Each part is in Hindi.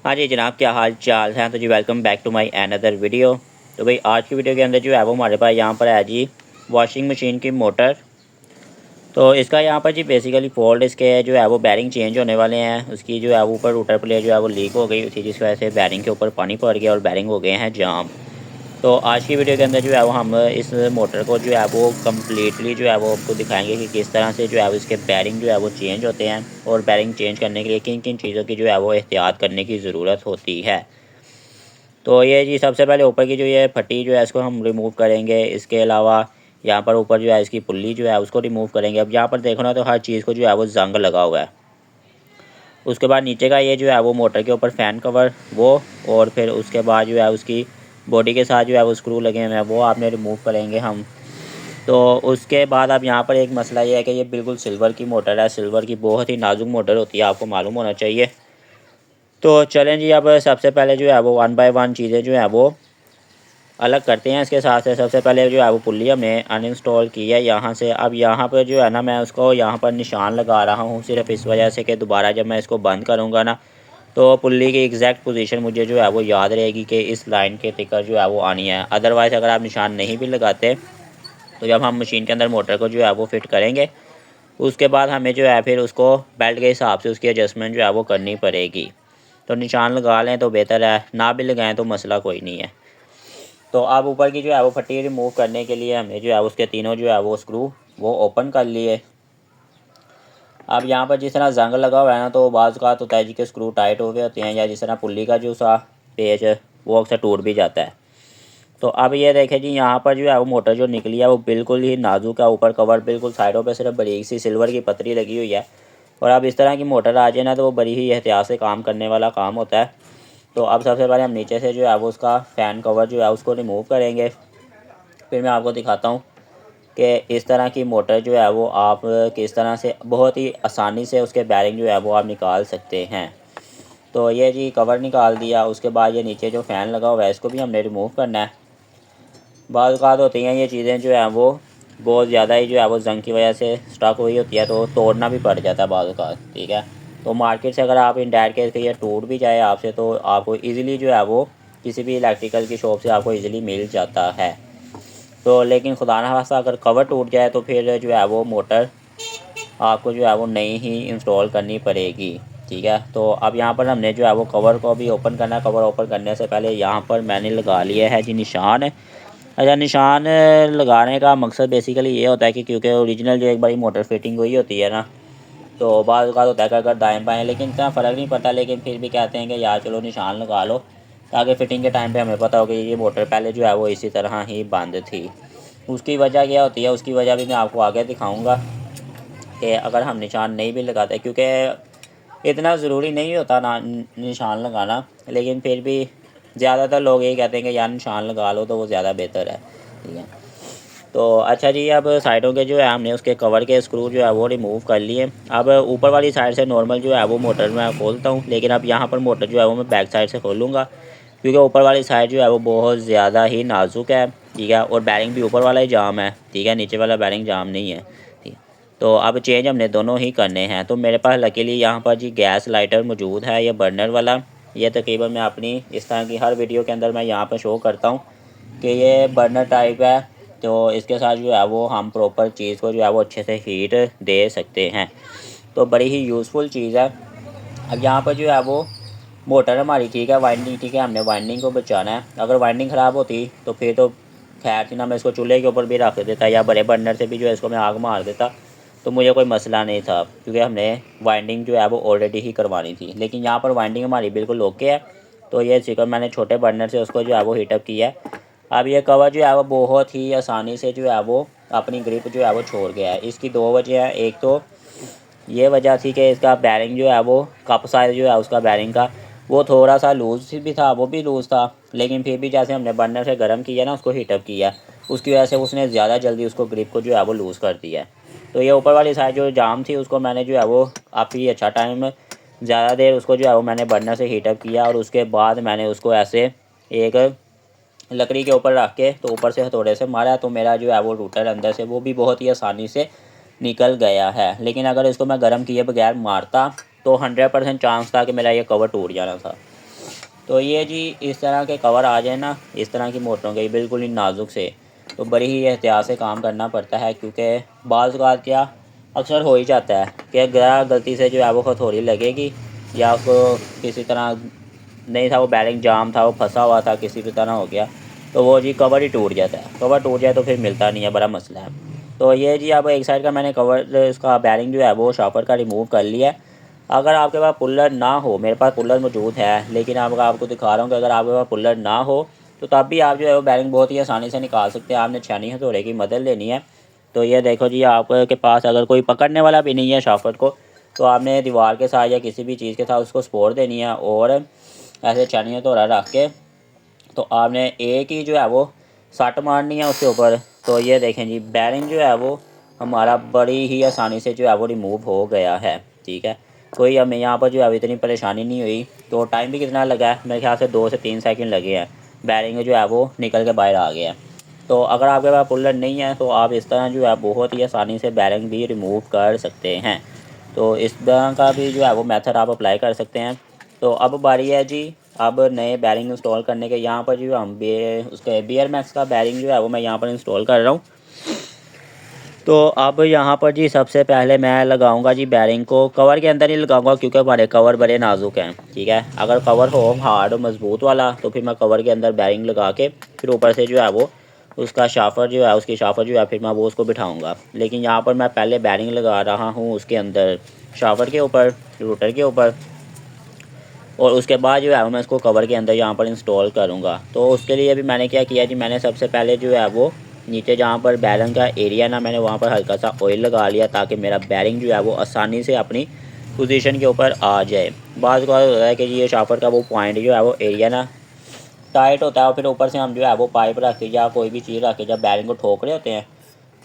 हाँ जी जनाब, क्या हाल चाल है। तो जी welcome back to my another video. तो भाई आज की वीडियो के अंदर जो है वो हमारे पास यहाँ पर है जी वॉशिंग मशीन की मोटर। तो इसका यहाँ पर जी बेसिकली फॉल्ट इसके जो है वो बैरिंग चेंज होने वाले हैं। उसकी जो है वो ऊपर रोटर प्लेट जो है वो लीक हो गई थी, जिसकी वजह से बैरिंग के ऊपर पानी पड़ गया और बैरिंग हो गए हैं जाम। तो आज की वीडियो के अंदर जो है वो हम इस मोटर को जो है वो कम्प्लीटली जो है वो आपको दिखाएंगे कि किस तरह से जो है वो इसके बैरिंग जो है वो चेंज होते हैं और बैरिंग चेंज करने के लिए किन किन चीज़ों की जो है वो एहतियात करने की ज़रूरत होती है। तो ये जी सबसे पहले ऊपर की जो ये फटी जो है इसको हम रिमूव करेंगे। इसके अलावा यहाँ पर ऊपर जो है इसकी पुल्ली जो है उसको रिमूव करेंगे। अब यहाँ पर देखो ना, तो हर चीज़ को जो है वो जंग लगा हुआ है। उसके बाद नीचे का ये जो है वो मोटर के ऊपर फ़ैन कवर वो, और फिर उसके बाद जो है उसकी बॉडी के साथ जो है वो स्क्रू लगे हुए हैं वो आपने रिमूव करेंगे हम। तो उसके बाद अब यहाँ पर एक मसला ये है कि ये बिल्कुल सिल्वर की मोटर है। सिल्वर की बहुत ही नाजुक मोटर होती है, आपको मालूम होना चाहिए। तो चलें जी, अब सबसे पहले जो है वो वन बाय वन चीज़ें जो है वो अलग करते हैं। इसके साथ से सबसे पहले जो है वो पुल्ली हमने अनइंस्टॉल की है यहाँ से। अब यहाँ पर जो है ना, मैं उसको यहाँ पर निशान लगा रहा हूँ सिर्फ इस वजह से कि दोबारा जब मैं इसको बंद करूँगा ना, तो पुल्ली की एग्जैक्ट पोजीशन मुझे जो है वो याद रहेगी कि इस लाइन के तिकर जो है वो आनी है। अदरवाइज़ अगर आप निशान नहीं भी लगाते, तो जब हम मशीन के अंदर मोटर को जो है वो फिट करेंगे, उसके बाद हमें जो है फिर उसको बेल्ट के हिसाब से उसकी एडजस्टमेंट जो है वो करनी पड़ेगी। तो निशान लगा लें तो बेहतर है, ना भी लगाएं तो मसला कोई नहीं है। तो अब ऊपर की जो है वो फट्टी रिमूव करने के लिए हमने जो है उसके तीनों जो है वो स्क्रू वो ओपन कर लिए। अब यहाँ पर जिस तरह जंग लगा हुआ है ना, तो बाज़ का तो तय के स्क्रू टाइट हो गए होते हैं, या जिस तरह पुल्ली का जो सा पेच है वो अक्सर टूट भी जाता है। तो अब ये देखें जी, यहाँ पर जो है वो मोटर जो निकली है वो बिल्कुल ही नाजुक है। ऊपर कवर बिल्कुल साइडों पे सिर्फ बारीक सी सिल्वर की पतरी लगी हुई है। और अब इस तरह की मोटर आ जाए ना, तो वो बड़ी ही एहतियात से काम करने वाला काम होता है। तो अब सबसे पहले हम नीचे से जो है वो उसका फ़ैन कवर जो है उसको रिमूव करेंगे। फिर मैं आपको दिखाता हूँ कि इस तरह की मोटर जो है वो आप किस तरह से बहुत ही आसानी से उसके बैरिंग जो है वो आप निकाल सकते हैं। तो ये जी कवर निकाल दिया। उसके बाद ये नीचे जो फ़ैन लगा हुआ है इसको भी हमने रिमूव करना है। बाज़ औक़ात होती हैं ये चीज़ें जो हैं वो बहुत ज़्यादा ही जो है वो जंग की वजह से स्टक हुई होती है, तो तोड़ना भी पड़ जाता है बाज़ औक़ात, ठीक है। तो मार्केट से अगर आप इन डायरेक्ट केस के ये टूट भी जाए आपसे, तो आपको ईज़िली जो है वो किसी भी इलेक्ट्रिकल की शॉप से आपको ईज़िली मिल जाता है। तो लेकिन खुदा ना खास्ता अगर कवर टूट जाए तो फिर जो है वो मोटर आपको जो है वो नई ही इंस्टॉल करनी पड़ेगी, ठीक है। तो अब यहाँ पर हमने जो है वो कवर को भी ओपन करना है। कवर ओपन करने से पहले यहाँ पर मैंने लगा लिया है जी निशान। अच्छा, निशान लगाने का मकसद बेसिकली ये होता है कि क्योंकि ओरिजिनल जो एक बारी मोटर फिटिंग हुई होती है ना, तो बाज़ औक़ात होता है कि अगर दाएँ बाएँ, लेकिन इतना फ़र्क नहीं पड़ता, लेकिन फिर भी कहते हैं कि यार चलो निशान लगा लो, ताकि फ़िटिंग के टाइम पे हमें पता हो कि ये मोटर पहले जो है वो इसी तरह ही बंद थी। उसकी वजह क्या होती है, उसकी वजह भी मैं आपको आगे दिखाऊँगा कि अगर हम निशान नहीं भी लगाते, क्योंकि इतना ज़रूरी नहीं होता ना निशान लगाना, लेकिन फिर भी ज़्यादातर लोग यही कहते हैं कि यार निशान लगा लो तो वो ज़्यादा बेहतर है, ठीक है। तो अच्छा जी, अब साइडों के जो है हमने उसके कवर के स्क्रू जो है वो रिमूव कर लिए। अब ऊपर वाली साइड से नॉर्मल जो है वो मोटर मैं खोलता हूँ, लेकिन अब यहाँ पर मोटर जो है वो मैं बैक साइड से खोलूँगा, क्योंकि ऊपर वाली साइड जो है वो बहुत ज़्यादा ही नाजुक है, ठीक है। और बैरिंग भी ऊपर वाला ही जाम है, ठीक है, नीचे वाला बैरिंग जाम नहीं है, ठीक है। तो अब चेंज हमने दोनों ही करने हैं। तो मेरे पास लकीली यहाँ पर जी गैस लाइटर मौजूद है, ये बर्नर वाला। ये तकरीबन मैं अपनी इस तरह की हर वीडियो के अंदर मैं यहाँ पर शो करता हूँ कि ये बर्नर टाइप है। तो इसके साथ जो है वो हम प्रॉपर चीज़ को जो है वो अच्छे से हीट दे सकते हैं। तो बड़ी ही यूज़फुल चीज़ है। अब यहाँ पर जो है वो मोटर हमारी ठीक है, वाइंडिंग ठीक है, हमने वाइंडिंग को बचाना है। अगर वाइंडिंग ख़राब होती तो फिर तो खैर थी ना, मैं इसको चूल्हे के ऊपर भी रख देता या बड़े बर्नर से भी जो है इसको मैं आग मार देता, तो मुझे कोई मसला नहीं था, क्योंकि हमने वाइंडिंग जो है वो ऑलरेडी ही करवानी थी। लेकिन यहाँ पर वाइंडिंग हमारी बिल्कुल ओके है। तो ये चिकन मैंने छोटे बर्नर से उसको जो है वो हीटअप किया है। अब ये कवर जो है वो बहुत ही आसानी से जो है वो अपनी ग्रिप जो है वो छोड़ गया है। इसकी दो वजह हैं। एक तो ये वजह थी कि इसका बैरिंग जो है वो कप साइज़ जो है उसका बैरिंग का वो थोड़ा सा लूज़ भी था, वो भी लूज़ था, लेकिन फिर भी जैसे हमने बर्नर से गर्म किया ना, उसको हीटअप किया, उसकी वजह से उसने ज़्यादा जल्दी उसको ग्रिप को जो है वो लूज़ कर दिया है। तो ये ऊपर वाली साइड जो जाम थी उसको मैंने जो है वो काफ़ी अच्छा टाइम ज़्यादा देर उसको जो है वो मैंने बर्नर से हीटअप किया, और उसके बाद मैंने उसको ऐसे एक लकड़ी के ऊपर रख के तो ऊपर से हथौड़े से मारा, तो मेरा जो है वो रूटर अंदर से वो भी बहुत ही आसानी से निकल गया है। लेकिन अगर इसको मैं गर्म किए बगैर मारता तो 100% चांस था कि मेरा ये कवर टूट जाना था। तो ये जी इस तरह के कवर आ जाए ना, इस तरह की मोटरों के बिल्कुल ही नाजुक से, तो बड़ी ही एहतियात से काम करना पड़ता है, क्योंकि बाज़ औक़ात क्या अक्सर हो ही जाता है कि गलती से जो है वो हथौड़ी लगेगी, या उसको किसी तरह नहीं था, वो बैरिंग जाम था, वो फंसा हुआ था, किसी भी तरह हो गया, तो वो जी कवर ही टूट जाता है। कवर टूट जाए तो फिर मिलता नहीं है, बड़ा मसला है। तो ये जी अब एक साइड का मैंने कवर, इसका बैरिंग जो है वो शॉपर का रिमूव कर लिया है। अगर आपके पास पुल्लर ना हो, मेरे पास पुल्लर मौजूद है, लेकिन अब आपको दिखा रहा हूँ कि अगर आपके पास पुल्लर ना हो तो तब भी आप जो है वो बैरिंग बहुत ही आसानी से निकाल सकते हैं। आपने छेनी हथौड़े की मदद लेनी है। तो ये देखो जी, आपके पास अगर कोई पकड़ने वाला भी नहीं है शॉपर को, तो आपने दीवार के साथ या किसी भी चीज़ के साथ उसको सपोर्ट देनी है, और ऐसे छेनी हथौड़ा रख के तो आपने एक ही जो है वो सट मारनी है उसके ऊपर। तो ये देखें जी, बैरिंग जो है वो हमारा बड़ी ही आसानी से जो है वो रिमूव हो गया है। ठीक है, कोई हमें यहाँ पर जो है इतनी परेशानी नहीं हुई। तो टाइम भी कितना लगा है, मेरे ख्याल से 2 से 3 सेकंड लगे हैं, बैरिंग जो है वो निकल के बाहर आ गया है। तो अगर आपके पास पुल्लर नहीं है तो आप इस तरह जो है बहुत ही आसानी से बैरिंग भी रिमूव कर सकते हैं। तो इस तरह का भी जो है वो मेथड आप अप्लाई कर सकते हैं। तो अब बारी है जी अब नए बैरिंग इंस्टॉल करने के। यहाँ पर जो हम उसके बियर मैक्स का बैरिंग जो है वो मैं यहाँ पर इंस्टॉल कर रहा हूँ। तो अब यहाँ पर जी सबसे पहले मैं लगाऊंगा जी बैरिंग को कवर के अंदर ही लगाऊंगा, क्योंकि हमारे कवर बड़े नाजुक हैं। ठीक है, अगर कवर हो हार्ड मज़बूत वाला तो फिर मैं कवर के अंदर बैरिंग लगा के फिर ऊपर से जो है वो उसका शाफर जो है उसकी शाफर जो है फिर मैं वो उसको बिठाऊंगा। लेकिन यहाँ पर मैं पहले बैरिंग लगा रहा हूँ उसके अंदर शाफर के ऊपर, रूटर के ऊपर, और उसके बाद जो है मैं इसको कवर के अंदर यहाँ पर इंस्टॉल करूँगा। तो उसके लिए भी मैंने क्या किया जी, मैंने सबसे पहले जो है वो नीचे जहाँ पर बैरिंग का एरिया ना, मैंने वहाँ पर हल्का सा ऑयल लगा लिया, ताकि मेरा बैरिंग जो है वो आसानी से अपनी पोजीशन के ऊपर आ जाए। बाज़ का होता है कि ये शापर का वो पॉइंट जो है वो एरिया ना टाइट होता है, और फिर ऊपर से हम जो है वो पाइप रख के या कोई भी चीज़ रख के जब बैरिंग को ठोक रहे होते हैं,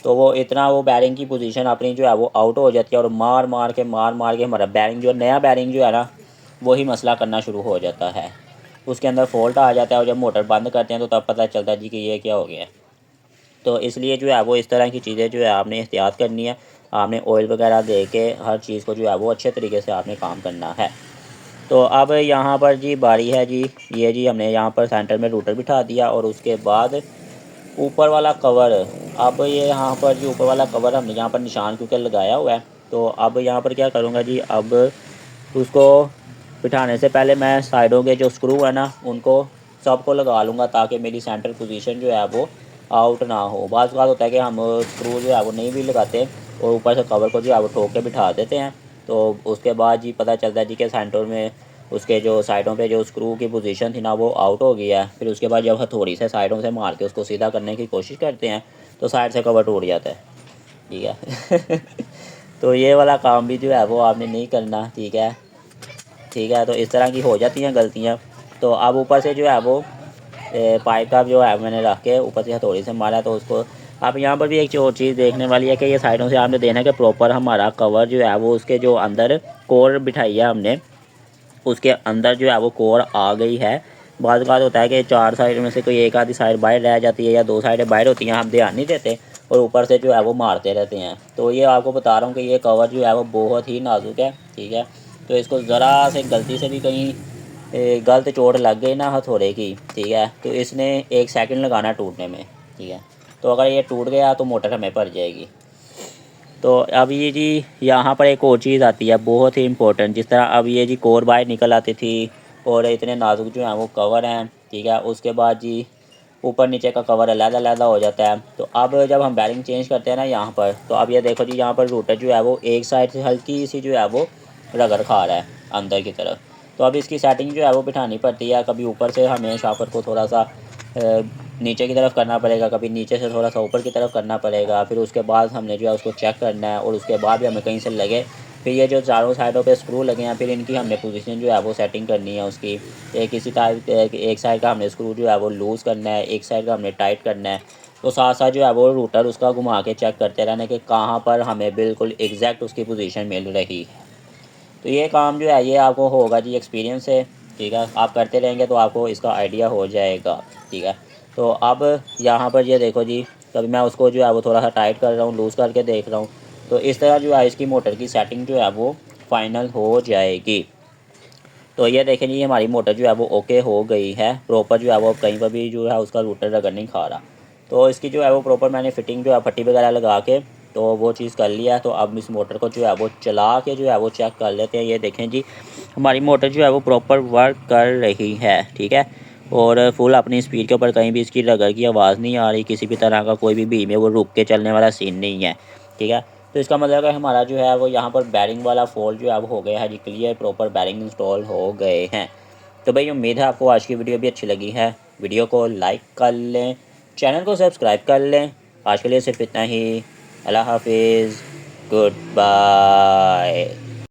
तो वो इतना वो बैरिंग की पोजीशन अपनी जो है वो आउट हो जाती है, और मार मार के हमारा बैरिंग जो नया बैरिंग जो है ना वही मसला करना शुरू हो जाता है। उसके अंदर फॉल्ट आ जाता है, और जब मोटर बंद करते हैं तो तब पता चलता है जी कि ये क्या हो गया है। तो इसलिए जो है वो इस तरह की चीज़ें जो है आपने एहतियात करनी है। आपने ऑयल वगैरह दे के हर चीज़ को जो है वो अच्छे तरीके से आपने काम करना है। तो अब यहाँ पर जी बारी है जी, ये जी हमने यहाँ पर सेंटर में रूटर बिठा दिया, और उसके बाद ऊपर वाला कवर, अब ये यहाँ पर जो ऊपर वाला कवर हमने यहाँ पर निशान क्योंकि लगाया हुआ है, तो अब यहाँ पर क्या करूँगा जी, अब उसको बिठाने से पहले मैं साइडों के जो स्क्रू है ना उनको सबको लगा लूँगा, ताकि मेरी सेंटर पोजीशन जो है वो आउट ना हो। बाज़ बात होता है कि हम स्क्रू जो है वो नहीं भी लगाते, और ऊपर से कवर को जो है वो ठोक के बिठा देते हैं। तो उसके बाद जी पता चलता है जी कि सेंटर में उसके जो साइडों पे जो स्क्रू की पोजीशन थी ना वो आउट हो गया है। फिर उसके बाद जब हथौड़ी से साइडों से मार के उसको सीधा करने की कोशिश करते हैं तो साइड से कवर टूट जाता है। ठीक है तो ये वाला काम भी जो है वो आपने नहीं करना। ठीक है, ठीक है, तो इस तरह की हो जाती हैं गलतियाँ। तो अब ऊपर से जो है वो पाइप का जो है मैंने रख के ऊपर से हथौड़ी से मारा, तो उसको अब यहाँ पर भी एक और चीज़ देखने वाली है कि ये साइडों से आपने देखना है कि प्रॉपर हमारा कवर जो है वो उसके जो अंदर कोर बिठाई है हमने, उसके अंदर जो है वो कोर आ गई है। बाज़ बात होता है कि 4 साइड में से कोई एक आधी साइड बाहर रह जाती है या 2 साइडें बाहर होती हैं, हम ध्यान नहीं देते और ऊपर से जो है वो मारते रहते हैं। तो ये आपको बता रहा हूँ कि ये कवर जो है वो बहुत ही नाजुक है। ठीक है, तो इसको ज़रा से गलती से भी कहीं गलत चोट लग गई ना हथौड़े की, ठीक है, तो इसने 1 सेकंड लगाना टूटने में। ठीक है, तो अगर ये टूट गया तो मोटर हमें पड़ जाएगी। तो अब ये जी यहाँ पर एक और चीज़ आती है बहुत ही इम्पोर्टेंट, जिस तरह अब ये जी कोर बाहर निकल आती थी और इतने नाजुक जो हैं वो कवर हैं। ठीक है, उसके बाद जी ऊपर नीचे का कवर अलग-अलग हो जाता है। तो अब जब हम बैरिंग चेंज करते हैं ना यहाँ पर, तो अब ये देखो जी यहाँ पर रूटर जो है वो एक साइड से हल्की सी जो है वो रगड़ खा रहा है अंदर की तरफ। तो अब इसकी सेटिंग जो है वो बिठानी पड़ती है। कभी ऊपर से हमें शापर को थोड़ा सा नीचे की तरफ करना पड़ेगा, कभी नीचे से थोड़ा सा ऊपर की तरफ करना पड़ेगा। फिर उसके बाद हमने जो है उसको चेक करना है, और उसके बाद भी हमें कहीं से लगे फिर ये जो चारों साइडों पे स्क्रू लगे हैं फिर इनकी हमने पोजीशन जो है वो सेटिंग करनी है उसकी। एक इसी टाइप एक साइड का हमने स्क्रू जो है वो लूज़ करना है, एक साइड का हमने टाइट करना है। तो साथ साथ जो है वो रूटर उसका घुमा के चेक करते रहना कि कहाँ पर हमें बिल्कुल एग्जैक्ट उसकी पोजीशन मिल रही है। तो ये काम जो है ये आपको होगा जी एक्सपीरियंस से। ठीक है, आप करते रहेंगे तो आपको इसका आइडिया हो जाएगा। ठीक है, तो अब यहाँ पर ये देखो जी, कभी मैं उसको जो है वो थोड़ा सा टाइट कर रहा हूँ, लूज़ करके देख रहा हूँ। तो इस तरह जो है इसकी मोटर की सेटिंग जो है वो फाइनल हो जाएगी। तो ये देखें जी हमारी मोटर जो है वो ओके हो गई है प्रॉपर, जो है वो कहीं पर भी जो है उसका रूटर रगड़ नहीं खा रहा। तो इसकी जो है वो प्रॉपर मैंने फिटिंग जो है पट्टी वगैरह लगा के तो वो चीज़ कर लिया। तो अब इस मोटर को जो है वो चला के जो है वो चेक कर लेते हैं। ये देखें जी हमारी मोटर जो है वो प्रॉपर वर्क कर रही है, ठीक है। और फुल अपनी स्पीड के ऊपर कहीं भी इसकी रगड़ की आवाज़ नहीं आ रही, किसी भी तरह का कोई भी बीच में वो रुक के चलने वाला सीन नहीं है, ठीक है। तो इसका मतलब है हमारा जो है वो यहाँ पर बैरिंग वाला फॉल्ट जो है वो हो गया है जी क्लियर, प्रॉपर बैरिंग इंस्टॉल हो गए हैं। तो भाई उम्मीद है आपको आज की वीडियो भी अच्छी लगी है। वीडियो को लाइक कर लें, चैनल को सब्सक्राइब कर लें। आज के लिए सिर्फ इतना ही। अल्लाह हाफिज़, गुड बाय।